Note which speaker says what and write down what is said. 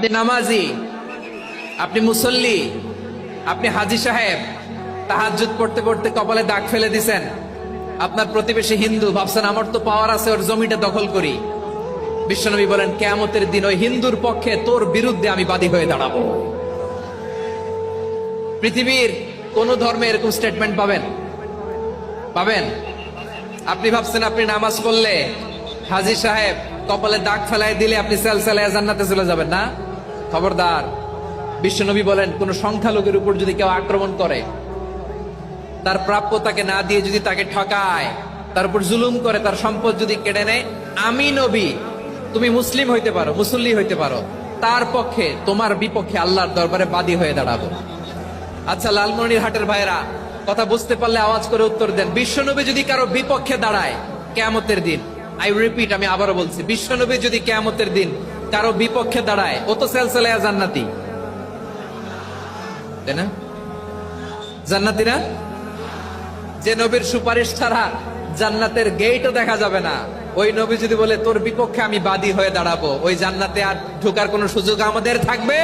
Speaker 1: আপনি নামাজি, আপনি মুসল্লি, আপনি হাজী সাহেব, তাহাজ্জুদ পড়তে পড়তে কপালে দাগ ফেলে দিছেন। আপনার প্রতিবেশী হিন্দু, ভাবছেন আমার তো পাওয়ার আছে, ওর জমিটা দখল করি। বিশ্বনবী বলেন কিয়ামতের দিন ওই হিন্দুর পক্ষে তোর বিরুদ্ধে আমি বাদী হয়ে দাঁড়াবো। পৃথিবীর কোন ধর্মে এরকম স্টেটমেন্ট পাবেন? পাবেন? আপনি ভাবছেন আপনি নামাজ পড়লে হাজী সাহেব কপালে দাগ ফেলায় দিলে আপনি সেলসেলায় জান্নাতে চলে যাবেন না? খবরদার। বিশ্বনবী বলেন কোন সংখ্যালঘুর উপর যদি কেউ আক্রমণ করে, তার প্রাপ্য তাকে না দিয়ে যদি তাকে ঠকায়, তার উপর জুলুম করে, তার সম্পদ যদি কেড়ে নেয়, আমি নবী, তুমি মুসলিম হইতে পারো, মুসল্লি হইতে পারো, তার পক্ষে তোমার বিপক্ষে আল্লাহর দরবারে বাদী হয়ে দাঁড়াবো। আচ্ছা লালমনিরহাটের ভাইরা, কথা বুঝতে পারলে আওয়াজ করে উত্তর দেন। বিশ্বনবী যদি কারো বিপক্ষে দাঁড়ায় কিয়ামতের দিন, আই রিপিট, আমি আবারও বলছি, বিশ্বনবী যদি কিয়ামতের দিন কারো বিপক্ষে দাঁড়ায়, ও তো সেলসেলায়া জান্নাতি, তাই না? জান্নাতি না? যে নবীর সুপারিশ ছাড়া জান্নাতের গেটও দেখা যাবে না, ওই নবী যদি বলে তোর বিপক্ষে আমি বাদী হয়ে দাঁড়াবো, ওই জান্নাতে আর ঢোকার কোনো সুযোগ আমাদের থাকবে?